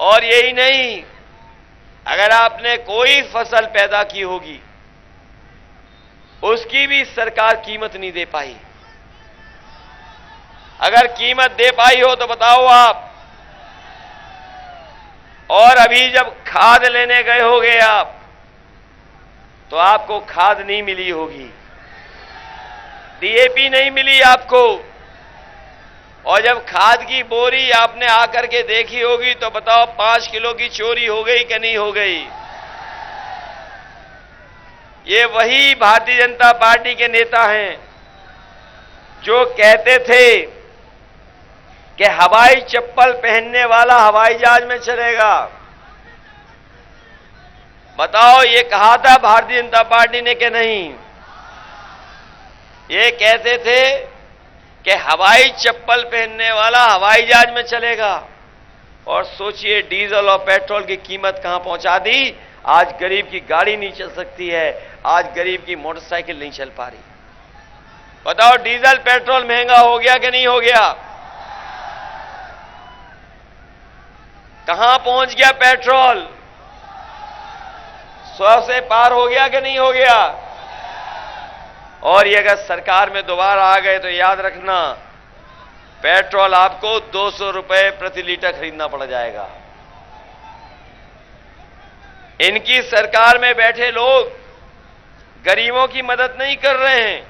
और यही नहीं, अगर आपने कोई फसल पैदा की होगी उसकी भी सरकार कीमत नहीं दे पाई। अगर कीमत दे पाई हो तो बताओ आप। और अभी जब खाद लेने गए होगे आप, तो आपको खाद नहीं मिली होगी, डीएपी नहीं मिली आपको। और जब खाद की बोरी आपने आकर के देखी होगी तो बताओ 5 किलो की चोरी हो गई कि नहीं हो गई। ये वही भारतीय जनता पार्टी के नेता हैं जो कहते थे कि हवाई चप्पल पहनने वाला हवाई जहाज में चलेगा। बताओ, ये कहा था भारतीय जनता पार्टी ने कि नहीं? ये कहते थे कि हवाई चप्पल पहनने वाला हवाई जहाज में चलेगा। और सोचिए डीजल और पेट्रोल की कीमत कहां पहुंचा दी। आज गरीब की गाड़ी नहीं चल सकती है, आज गरीब की मोटरसाइकिल नहीं चल पा रही। बताओ, डीजल पेट्रोल महंगा हो गया कि नहीं हो गया? कहां पहुंच गया पेट्रोल? 100 से पार हो गया कि नहीं हो गया? और ये अगर सरकार में दोबारा आ गए तो याद रखना, पेट्रोल आपको 200 रुपए प्रति लीटर खरीदना पड़ जाएगा। इनकी सरकार में बैठे लोग गरीबों की मदद नहीं कर रहे हैं।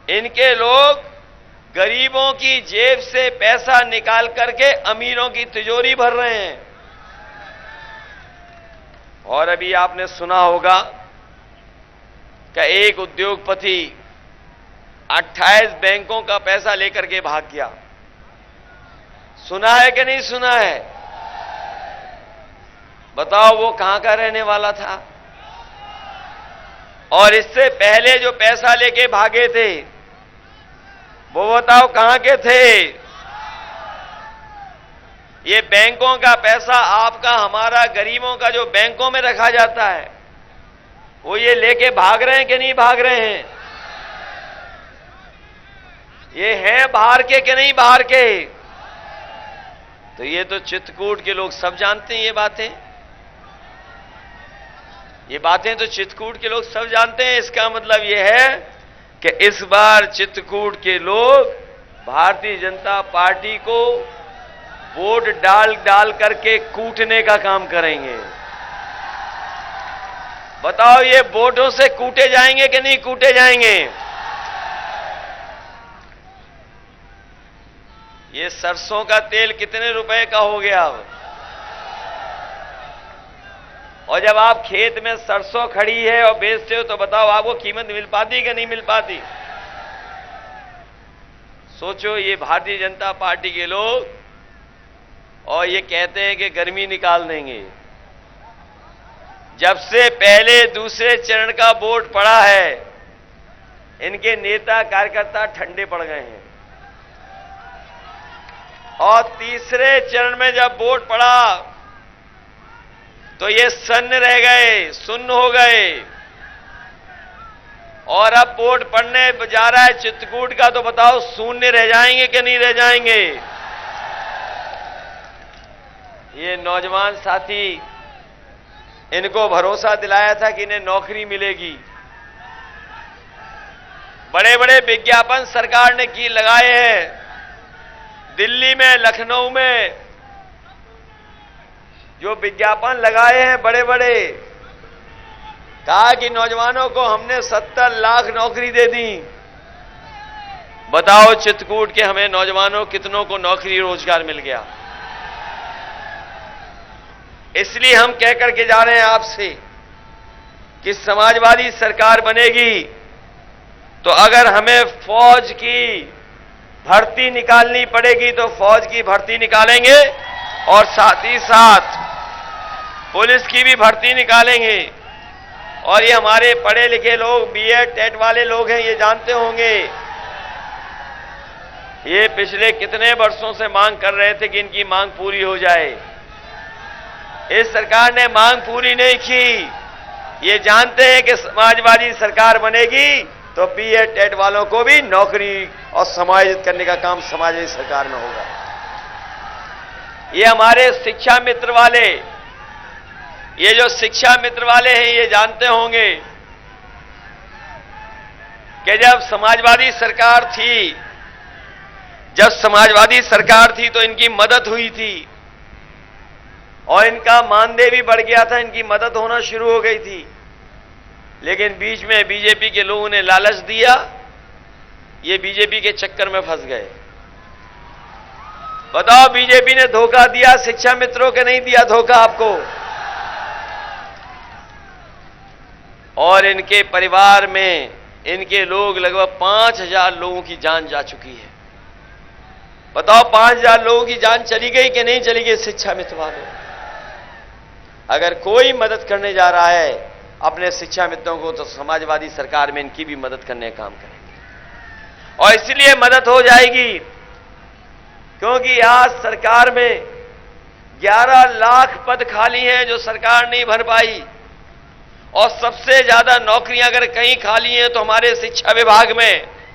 इनके लोग गरीबों की जेब से पैसा निकाल करके अमीरों की तिजोरी भर रहे हैं। और अभी आपने सुना होगा कि एक उद्योगपति 28 बैंकों का पैसा लेकर के भाग गया। सुना है कि नहीं सुना है? बताओ, वो कहां का रहने वाला था? और इससे पहले जो पैसा लेके भागे थे वो बताओ कहां के थे? ये बैंकों का पैसा, आपका हमारा गरीबों का जो बैंकों में रखा जाता है, वो ये लेके भाग रहे हैं कि नहीं भाग रहे हैं? ये हैं बाहर के कि नहीं बाहर के? तो ये तो चित्रकूट के लोग सब जानते हैं। ये बातें तो चित्रकूट के लोग सब जानते हैं। इसका मतलब ये है कि इस बार चित्रकूट के लोग भारतीय जनता पार्टी को वोट डाल करके कूटने का काम करेंगे। बताओ, ये वोटों से कूटे जाएंगे कि नहीं कूटे जाएंगे? ये सरसों का तेल कितने रुपए का हो गया अब? और जब आप खेत में सरसों खड़ी है और बेचते हो तो बताओ आपको कीमत मिल पाती कि नहीं मिल पाती? सोचो, ये भारतीय जनता पार्टी के लोग, और ये कहते हैं कि गर्मी निकाल देंगे। जब से पहले दूसरे चरण का वोट पड़ा है, इनके नेता कार्यकर्ता ठंडे पड़ गए हैं। और तीसरे चरण में जब वोट पड़ा तो ये सन्न रह गए, सुन्न हो गए। और अब वोट पड़ने जा रहा है चित्रकूट का, तो बताओ शून्य रह जाएंगे कि नहीं रह जाएंगे? ये नौजवान साथी, इनको भरोसा दिलाया था कि इन्हें नौकरी मिलेगी। बड़े बड़े विज्ञापन सरकार ने की लगाए हैं। दिल्ली में, लखनऊ में जो विज्ञापन लगाए हैं बड़े बड़े, कहा कि नौजवानों को हमने 70 लाख नौकरी दे दी। बताओ चित्रकूट के हमें नौजवानों कितनों को नौकरी रोजगार मिल गया? इसलिए हम कह करके जा रहे हैं आपसे कि समाजवादी सरकार बनेगी तो अगर हमें फौज की भर्ती निकालनी पड़ेगी तो फौज की भर्ती निकालेंगे, और साथ ही साथ पुलिस की भी भर्ती निकालेंगे। और ये हमारे पढ़े लिखे लोग, बीएड टेट वाले लोग हैं, ये जानते होंगे, ये पिछले कितने वर्षों से मांग कर रहे थे कि इनकी मांग पूरी हो जाए। इस सरकार ने मांग पूरी नहीं की। ये जानते हैं कि समाजवादी सरकार बनेगी तो बीएड टेट वालों को भी नौकरी और समायोजित करने का काम समाजवादी सरकार में होगा। ये हमारे शिक्षा मित्र वाले, ये जो शिक्षा मित्र वाले हैं, ये जानते होंगे कि जब समाजवादी सरकार थी तो इनकी मदद हुई थी और इनका मानदेय भी बढ़ गया था, इनकी मदद होना शुरू हो गई थी। लेकिन बीच में बीजेपी के लोगों ने लालच दिया, ये बीजेपी के चक्कर में फंस गए। बताओ, बीजेपी ने धोखा दिया शिक्षा मित्रों के, नहीं दिया धोखा आपको? और इनके परिवार में इनके लोग, लगभग 5,000 लोगों की जान जा चुकी है। बताओ, 5,000 लोगों की जान चली गई कि नहीं चली गई शिक्षा मित्र वालों? अगर कोई मदद करने जा रहा है अपने शिक्षा मित्रों को, तो समाजवादी सरकार में इनकी भी मदद करने का काम करेंगे। और इसलिए मदद हो जाएगी क्योंकि आज सरकार में 11 लाख पद खाली हैं जो सरकार नहीं भर पाई, और सबसे ज्यादा नौकरियां अगर कहीं खाली हैं तो हमारे शिक्षा विभाग में